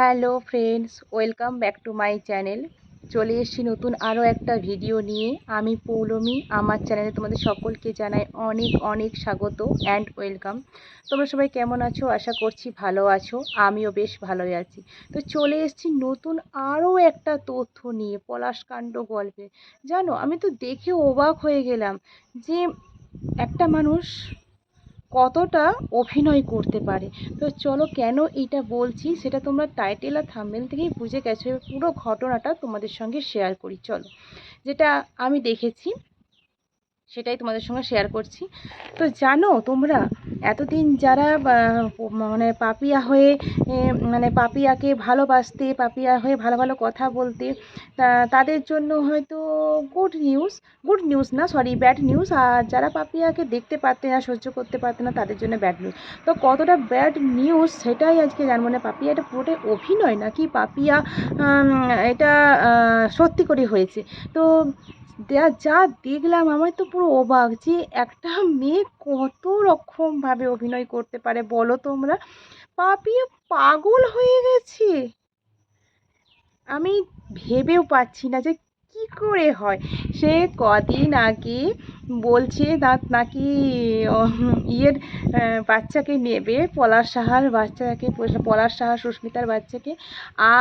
Hello friends, welcome back to my channel. চলে এসেছি নতুন আরও একটা ভিডিও নিয়ে। আমি পৌলমী, আমার চ্যানেলে তোমাদের সকলকে জানাই অনেক অনেক স্বাগত অ্যান্ড ওয়েলকাম। তোমরা সবাই কেমন আছো? আশা করছি ভালো আছো। আমিও বেশ ভালোই আছি। তো চলে এসেছি নতুন আরও একটা তথ্য নিয়ে, পলাশকাণ্ড গল্পে। জানো, আমি তো দেখে অবাক হয়ে গেলাম যে একটা মানুষ কতটা অভিনয় করতে পারে। তো চলো, কেন এটা বলছি সেটা তোমরা টাইটেল আর থাম্বনেল থেকেই বুঝে গেছো। পুরো ঘটনাটা তোমাদের সঙ্গে শেয়ার করি। চলো, যেটা আমি দেখেছি সেটাই তোমাদের সঙ্গে শেয়ার করছি। তো জানো তোমরা, এতদিন যারা মানে পাপিয়া হয়ে মানে পাপিয়াকে ভালোবাসতে, পাপিয়া হয়ে ভালো ভালো কথা বলতে, তাদের জন্য হয়তো গুড নিউজ না, সরি, ব্যাড নিউজ। আর যারা পাপিয়াকে দেখতে পারতে না, সহ্য করতে পারতে না, তাদের জন্য ব্যাড নিউজ। তো কতটা ব্যাড নিউজ সেটাই আজকে জানবো। না পাপিয়া এটা পুরোটাই অভিনয় নাকি পাপিয়া এটা সত্যি করে হয়েছে। তো যা দেখলাম আমার তো পুরো অবাক যে একটা মেয়ে কত রকমভাবে অভিনয় করতে পারে বলো তোমরা। পাপিয়া পাগল হয়ে গেছে। আমি ভেবেও পাচ্ছি না যে কি করে হয়। সে কদিন আগে বলছে নাকি ইয়ের বাচ্চাকে নেবে, পলাশ সাহার বাচ্চাকে, পলাশ সাহা সুস্মিতার বাচ্চাকে।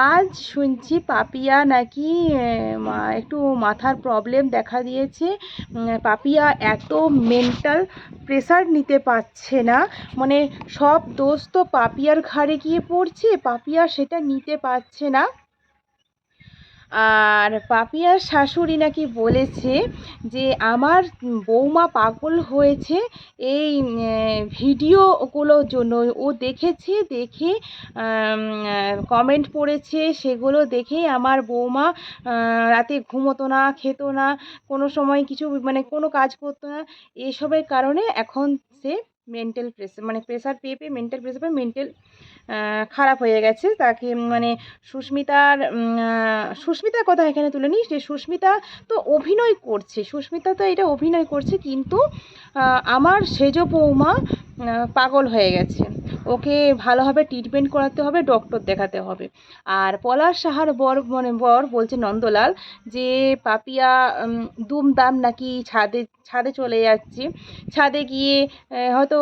আজ শুনছি পাপিয়া নাকি একটু মাথার প্রবলেম দেখা দিয়েছে। পাপিয়া এত মেন্টাল প্রেসার নিতে পারছে না, মানে সব দোষ তো পাপিয়ার ঘাড়ে গিয়ে পড়ছে, পাপিয়া সেটা নিতে পারছে না। আর পাপিয়ার শাশুড়ি নাকি বলেছে যে আমার বৌমা পাগল হয়েছে এই ভিডিওগুলোর জন্য। ও দেখেছে, দেখে কমেন্ট পড়েছে, সেগুলো দেখেই আমার বৌমা রাতে ঘুমোতো না, খেত না, কোনো সময় কিছু মানে কোনো কাজ করতো না। এসবের কারণে এখন সে মেন্টাল প্রেসার, মানে প্রেসার পেয়ে পেয়ে মেন্টাল প্রেসার পেয়ে মেন্টাল খারাপ হয়ে গেছে। তাকে মানে সুস্মিতার কথা এখানে তুলে নিই। যে সুস্মিতা তো অভিনয় করছে, সুস্মিতা তো এটা অভিনয় করছে, কিন্তু আমার সেজ বৌমা পাগল হয়ে গেছে। ওকে ভালোভাবে ট্রিটমেন্ট করাতে হবে, ডক্টর দেখাতে হবে। আর পলাশ সাহার বর বলছে নন্দলাল যে পাপিয়া দুমদাম নাকি ছাদে চলে যাচ্ছে। ছাদে গিয়ে হয়তো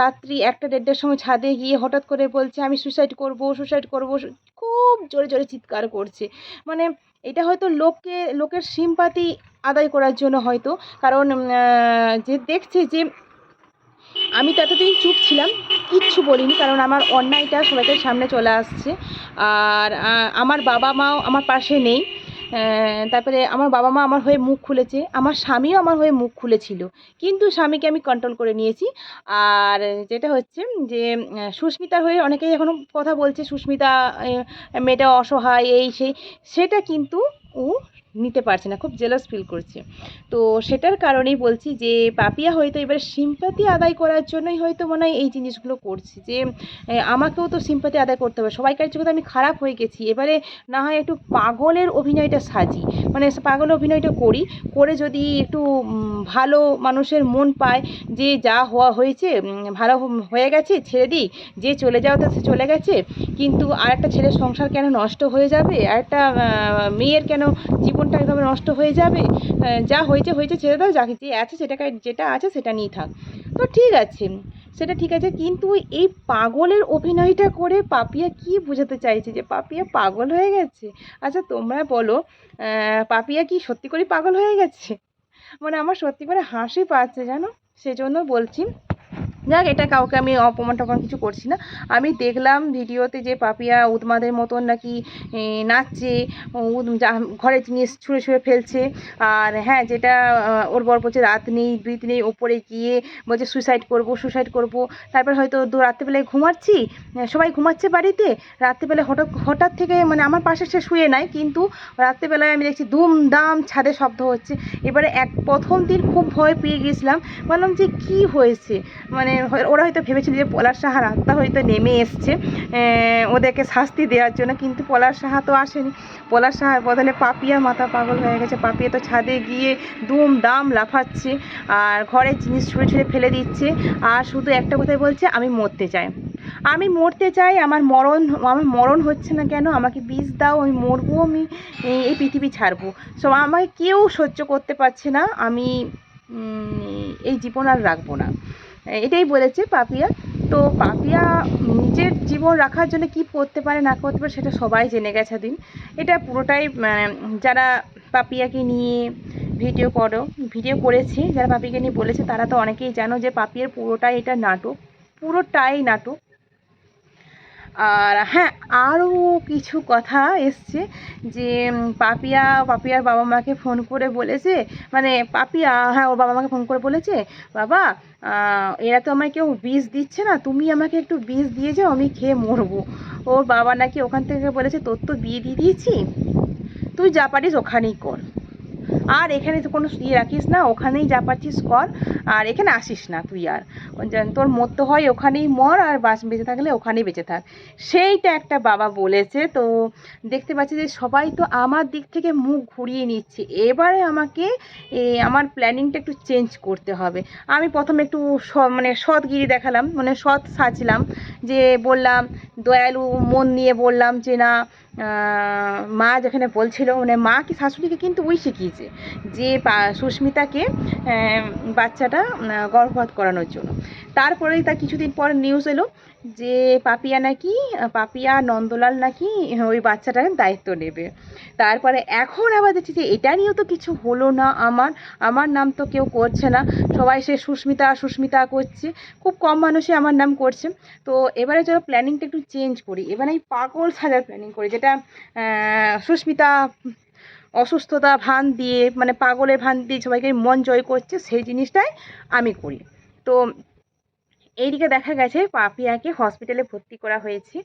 রাত্রি 1টা-1:30টার সময় ছাদে গিয়ে হঠাৎ করে বলছে আমি সুসাইড করব। খুব জোরে জোরে চিৎকার করছে। মানে এটা হয়তো লোকের সিম্পাথি আদায় করার জন্য হয়তো। কারণ যে দেখছে যে আমি তো এতদিন চুপ ছিলাম, কিচ্ছু বলিনি, কারণ আমার অন্যায়টা সবাইকার সামনে চলে আসছে। আর আমার বাবা মাও আমার পাশে নেই। তারপরে আমার বাবা মা আমার হয়ে মুখ খুলেছে, আমার স্বামীও আমার হয়ে মুখ খুলেছিল, কিন্তু স্বামীকে আমি কন্ট্রোল করে নিয়েছি। আর যেটা হচ্ছে যে সুস্মিতার হয়ে অনেকেই এখনও কথা বলছে, সুস্মিতা মেয়েটা অসহায়, এই সেই, সেটা কিন্তু ও নিতে পারছে না, খুব জেলাস ফিল করছে। তো সেটার কারণেই বলছি যে পাপিয়া হয়তো এবার সিম্পাথি আদায় করার জন্যই হয়তো মনে হয় এই জিনিসগুলো করছে, যে আমাকেও তো সিম্পাথি আদায় করতে হবে, সবাইকার চোখে তো আমি খারাপ হয়ে গেছি, এবারে না হয় একটু পাগলের অভিনয়টা সাজি, মানে পাগলের অভিনয়টা করে যদি একটু ভালো মানুষের মন পায় যে যা হয়েছে ভালো হয়ে গেছে, ছেড়ে দিই, যে চলে যাও তো সে চলে গেছে, কিন্তু আর একটা ছেলের সংসার কেন নষ্ট হয়ে যাবে, আর একটা মেয়ের কেন জীবনটা এভাবে নষ্ট হয়ে যাবে, যা হয়েছে হয়েছে, ছেড়ে দাও, যা যে আছে যেটা আছে সেটা নিয়ে থাক। তো ঠিক আছে, সেটা ঠিক আছে, কিন্তু এই পাগলের অভিনয়টা করে পাপিয়া কি বোঝাতে চাইছে, যে পাপিয়া পাগল হয়ে গেছে? আচ্ছা তোমরা বলো, পাপিয়া কি সত্যি করে পাগল হয়ে গেছে? মানে আমার সত্যি করে হাসি পাচ্ছে জানো, সেজন্য বলছি। যাক, এটা কাউকে আমি অপমান টপমান কিছু করছি না। আমি দেখলাম ভিডিওতে যে পাপিয়া উন্মাদের মতন নাকি নাচছে, ঘরের জিনিস ছুঁড়ে ছুঁড়ে ফেলছে। আর হ্যাঁ, যেটা ওর বর বলছে রাত নেই বিত নেই, ওপরে গিয়ে বলছে সুসাইড করব। তারপর হয়তো রাত্রিবেলায় ঘুমাচ্ছি, সবাই ঘুমাচ্ছে বাড়িতে, রাত্রিবেলায় হঠাৎ থেকে, মানে আমার পাশে সে শুয়ে নাই, কিন্তু রাত্রিবেলায় আমি দেখছি দুমদাম ছাদে শব্দ হচ্ছে। এবারে প্রথম দিন খুব ভয় পেয়ে গেছিলাম, বললাম যে কি হয়েছে, মানে ওরা হয়তো ভেবেছিল যে পলাশ সাহার আত্মা হয়তো নেমে এসছে ওদেরকে শাস্তি দেওয়ার জন্য, কিন্তু পলাশ সাহা তো আসেনি। পলাশ সাহার বদলে পাপিয়া মাথা পাগল হয়ে গেছে। পাপিয়া তো ছাদে গিয়ে দুমদাম লাফাচ্ছে, আর ঘরের জিনিস ছুঁড়ে ছুঁড়ে ফেলে দিচ্ছে, আর শুধু একটা কথাই বলছে আমি মরতে চাই। আমি মরতে চাই, আমার মরণ হচ্ছে না কেন? আমাকে বিষ দাও, আমি মরবো, আমি এই পৃথিবী ছাড়বো। সো আমাকে কেউ সহ্য করতে পারছে না, আমি এই জীবন আর রাখবো না, এটাই বলেছে পাপিয়া। তো পাপিয়া নিজের জীবন রাখার জন্য কি করতে পারে না করতে পারে সেটা সবাই জেনে গেছে দিন। এটা পুরোটাই যারা পাপিয়াকে নিয়ে ভিডিও করেছে, যারা পাপিয়াকে নিয়ে বলেছে তারা তো অনেকেই জানো যে পাপিয়ার পুরোটাই এটা নাটক, পুরোটাই নাটক। আর হ্যাঁ, আরও কিছু কথা এসছে যে পাপিয়ার বাবা মাকে ফোন করে বলেছে, মানে পাপিয়া, হ্যাঁ, ওর বাবা মাকে ফোন করে বলেছে, বাবা এরা তো আমায় কেউ বিষ দিচ্ছে না, তুমি আমাকে একটু বিষ দিয়ে যাও, আমি খেয়ে মরবো। ওর বাবা নাকি ওখান থেকে বলেছে, তোর তো বিয়ে দিয়ে দিয়েছি, তুই যা পারিস ওখানেই কর, আর এখানে তো কোনো রাখিস না, ওখানেই যা পারছিস কর, আর এখানে আসিস না তুই, আর তোর মরতে হয় ওখানেই মর, আর বেঁচে থাকলে ওখানেই বেঁচে থাক। সেইটা একটা বাবা বলেছে। তো দেখতে পাচ্ছি যে সবাই তো আমার দিক থেকে মুখ ঘুরিয়ে নিচ্ছে, এবারে আমাকে আমার প্ল্যানিংটা একটু চেঞ্জ করতে হবে। আমি প্রথমে একটু মানে সৎগিরি দেখালাম, মানে সৎ সাজলাম, যে বললাম দয়ালু মন নিয়ে বললাম যে না, মা যেখানে বলছিল, মানে মা কি শাশুড়িকে কিন্তু ওই শিখিয়েছে যে সুস্মিতাকে বাচ্চাটা গর্ভপাত করানোর জন্য। তারপরেই তার কিছুদিন পর নিউজ এলো যে পাপিয়া নন্দলাল নাকি ওই বাচ্চাটার দায়িত্ব নেবে। তারপরে এখন আবার দেখছি যে এটা নিয়েও তো কিছু হলো না, আমার নাম তো কেউ করছে না, সবাই সে সুস্মিতা করছে, খুব কম মানুষই আমার নাম করছে। তো এবারে চলো প্ল্যানিংটা একটু চেঞ্জ করি, এবারে আমি পাগল সাজার প্ল্যানিং করি, যেটা সুস্মিতা অসুস্থতা ভান দিয়ে, মানে পাগলের ভান দিয়ে সবাইকে মন জয় করছে, সেই জিনিসটাই আমি করি। তো এইদিকে দেখা গেছে পাপিয়াকে হসপিটালে ভর্তি করা হয়েছে।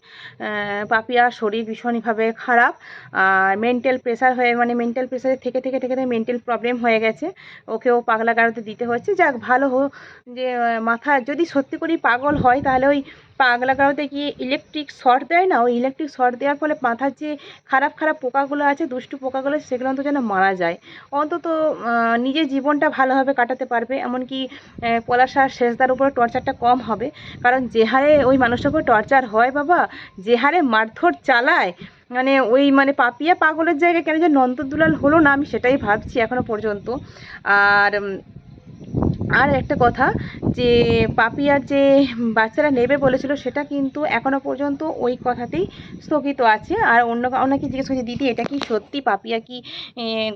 পাপিয়ার শরীর ভীষণভাবে খারাপ, আর মেন্টাল প্রেসারে থেকে মেন্টাল প্রবলেম হয়ে গেছে, ওকেও পাগলা গারদে দিতে হচ্ছে। যাক, ভালো হোক, যে মাথা যদি সত্যি করেই পাগল হয় তাহলে ওই পাগলা গারদে গিয়ে ইলেকট্রিক শর্ট দেয় না, ওই ইলেকট্রিক শর্ট দেওয়ার ফলে মাথার যে খারাপ পোকাগুলো আছে, দুষ্টু পোকাগুলো, সেগুলো অন্তত যেন মারা যায়, অন্তত নিজের জীবনটা ভালোভাবে কাটাতে পারবে। এমনকি পলাশার শেষদার উপরে টর্চারটা কম হবে, কারণ যে হারে ওই মানুষটার উপর টর্চার হয় বাবা, যে হারে মারধর চালায়, মানে পাপিয়া পাগলের জায়গায় কেন যে নন্দদুলাল হলো না, আমি সেটাই ভাবছি এখনো পর্যন্ত। আর একটা কথা, যে পাপিয়ার যে বাচ্চারা নেবে বলেছিল সেটা কিন্তু এখনো পর্যন্ত ওই কথাতেই স্থগিত আছে। আর অনেকে জিজ্ঞেস করছে, দিদি এটা কি সত্যি পাপিয়া কি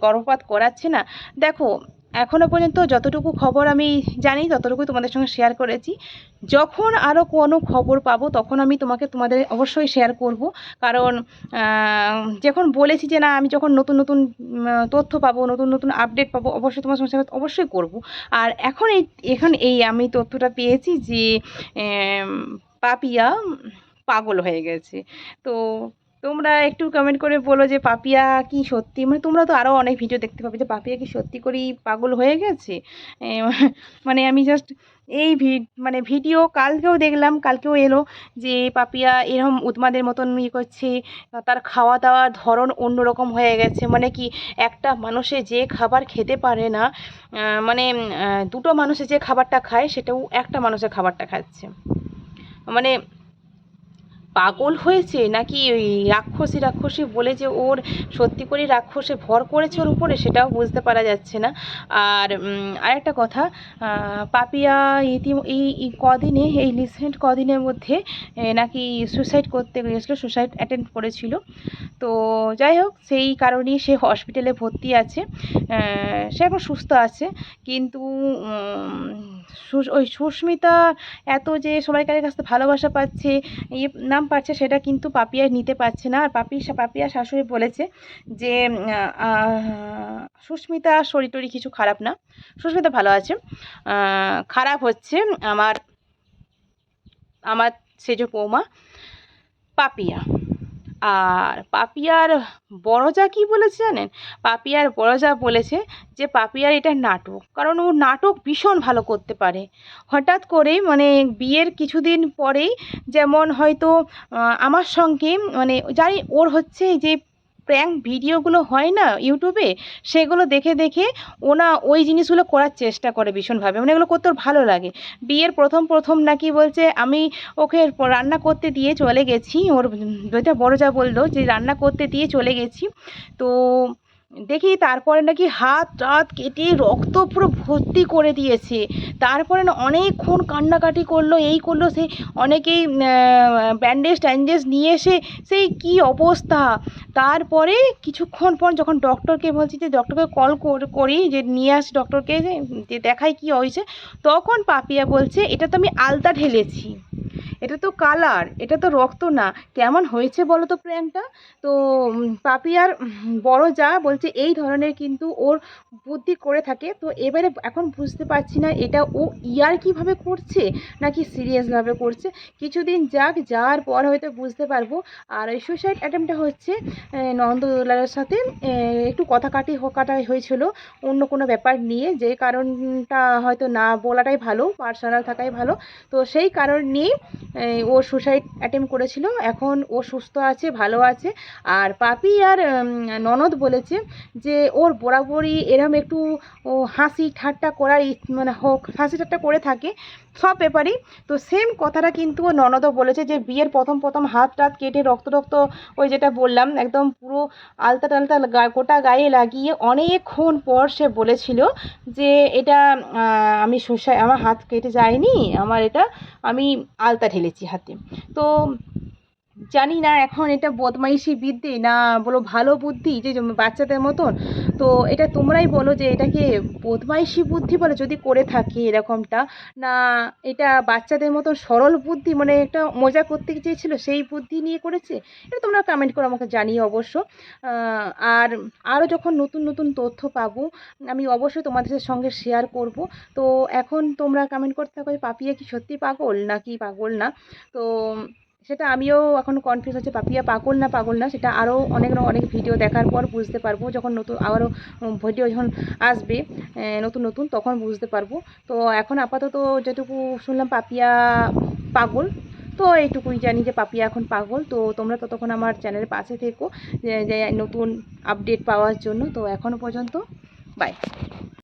গর্ভপাত করাচ্ছে না? দেখো, এখনো পর্যন্ত যতটুকু খবর আমি জানি ততটুকুই তোমাদের সঙ্গে শেয়ার করেছি। যখন আরও কোনো খবর পাবো তখন আমি তোমাদের অবশ্যই শেয়ার করব, কারণ যখন বলেছি যে না, আমি যখন নতুন তথ্য পাবো, নতুন আপডেট পাবো, অবশ্যই তোমার সঙ্গে অবশ্যই করব। আর এখন আমি তথ্যটা পেয়েছি যে পাপিয়া পাগল হয়ে গেছে। তো তোমরা একটু কমেন্ট করে বলো যে পাপিয়া কি সত্যি, মানে তোমরা তো আরও অনেক ভিডিও দেখতে পাবে, যে পাপিয়া কি সত্যি করেই পাগল হয়ে গেছে। মানে আমি জাস্ট এই ভিডিও কালকেও দেখলাম, কালকেও এলো যে পাপিয়া এরকম উন্মাদের মতন করছে, তার খাওয়া দাওয়ার ধরন অন্যরকম হয়ে গেছে। মানে কি, একটা মানুষে যে খাবার খেতে পারে না, মানে দুটো মানুষে যে খাবারটা খায় সেটাও একটা মানুষের খাবারটা খাচ্ছে। মানে পাগল হয়েছে নাকি ওই রাক্ষসী বলে যে ওর সত্যি করে রাক্ষসে ভর করেছে ওর উপরে, সেটাও বুঝতে পারা যাচ্ছে না। আর আরেকটা কথা, পাপিয়া এই কদিনে, এই রিসেন্ট কদিনের মধ্যে নাকি সুসাইড করতে গিয়েছিলো, সুসাইড অ্যাটেম্প্ট করেছিল। তো যাই হোক, সেই কারণেই সে হসপিটালে ভর্তি আছে, সে এখন সুস্থ আছে। কিন্তু ওই সুস্মিতা এত যে সবাইকারের কাছ থেকে ভালোবাসা পাচ্ছে, নাম পাচ্ছে, সেটা কিন্তু পাপিয়া নিতে পারছে না। আর পাপিয়া শাশুড়ি বলেছে যে সুস্মিতা শরীর টরীর কিছু খারাপ না, সুস্মিতা ভালো আছে, খারাপ হচ্ছে আমার সেজ বৌমা পাপিয়া। আর পাপিয়ার বড়জা কি বলেছে জানেন? পাপিয়ার বড়জা বলেছে যে পাপিয়ার এটা নাটক, কারণ ও নাটক ভীষণ ভালো করতে পারে। হঠাৎ করেই, মানে বিয়ের কিছুদিন পরেই, যেমন হয়তো আমার সঙ্গে, মানে জানি ওর হচ্ছে যে প্র্যাঙ্ক ভিডিওগুলো হয় না ইউটিউবে, সেগুলো দেখে দেখে ওনা ওই জিনিসগুলো করার চেষ্টা করে ভীষণভাবে, মানে এগুলো করতে ওর ভালো লাগে। বিয়ের প্রথম প্রথম নাকি বলছে আমি ওকে রান্না করতে দিয়ে চলে গেছি, ওর যেটা বড় যা বললো যে রান্না করতে দিয়ে চলে গেছি, তো দেখি তারপরে নাকি হাত টাত কেটে রক্ত পুরো ভর্তি করে দিয়েছে। তারপরে না অনেকক্ষণ কান্নাকাটি করলো, এই করলো সেই, অনেকেই ব্যান্ডেজ ট্যান্ডেজ নিয়ে এসে সেই কি অবস্থা। তারপরে কিছুক্ষণ পর যখন ডক্টরকে বলছি যে ডক্টরকে কল করি যে নিয়ে আসি ডক্টরকে, যে দেখাই কি হয়েছে, তখন পাপিয়া বলছে এটা তো আমি আলতা ঢেলেছি, এটা তো কালার, এটা তো রক্ত না, কেমন হয়েছে বলো তো প্র্যাঙ্কটা। তো পাপিয়ার বড় যা বলছে এই ধরনের কিন্তু ওর বুদ্ধি করে থাকে। তো এবারে এখন বুঝতে পারছি না এটা ও ইয়ার্কিভাবে করছে নাকি সিরিয়াসভাবে করছে, কিছুদিন যাক, যাওয়ার পর হয়তো বুঝতে পারবো। আর এই সুসাইড অ্যাটেম্পটা হচ্ছে নন্দলালের সাথে একটু কথা কাটা হয়েছিল অন্য কোনো ব্যাপার নিয়ে, যে কারণটা হয়তো না বলাটাই ভালো, পার্সোনাল থাকাই ভালো। তো সেই কারণ নিয়ে ও সুসাইড অ্যাটেম্প করেছিল। এখন ও সুস্থ আছে, ভালো আছে। আর পাপি আর ননদ বলেছে যে ওর বরাবরই এরম একটু ও হাসি ঠাট্টা করার মানে হোক, হাসি ঠাট্টা করে থাকে সব ব্যাপারেই। তো সেম কথাটা কিন্তু ও ননদও বলেছে যে বিয়ের প্রথম প্রথম হাত টাত কেটে রক্ত রক্ত, ওই যেটা বললাম একদম পুরো আলতা টালতা গোটা গায়ে লাগিয়ে অনেকক্ষণ পর সে বলেছিল যে এটা আমি আমার হাত কেটে যায়নি, আমার এটা আমি আলতা ঢেলেছি হাতে। তো জানি না এখন এটা বদমাইশি বিদ্যে না বলো ভালো বুদ্ধি, যে বাচ্চাদের মতন। তো এটা তোমরাই বলো যে এটাকে বদমাইশি বুদ্ধি বলে যদি করে থাকে এরকমটা, না এটা বাচ্চাদের মতন সরল বুদ্ধি, মানে একটা মজা করতে চেয়েছিল সেই বুদ্ধি নিয়ে করেছে। এটা তোমরা কমেন্ট করে আমাকে জানিয়ে অবশ্য। আর আরও যখন নতুন নতুন তথ্য পাবো আমি অবশ্যই তোমাদের সঙ্গে শেয়ার করব। তো এখন তোমরা কমেন্ট করতে থাকো পাপিয়া কি সত্যি পাগল নাকি পাগল না। তো সেটা আমিও এখন কনফিউজ হচ্ছে পাপিয়া পাগল না পাগল না, সেটা আরও অনেক ভিডিও দেখার পর বুঝতে পারবো, যখন নতুন আবারও ভিডিও যখন আসবে নতুন নতুন, তখন বুঝতে পারবো। তো এখন আপাতত যেটুকু শুনলাম পাপিয়া পাগল, তো এইটুকুই জানি যে পাপিয়া এখন পাগল। তো তোমরা ততক্ষণ আমার চ্যানেলের পাশে থেকো যে নতুন আপডেট পাওয়ার জন্য। তো এখনও পর্যন্ত বাই।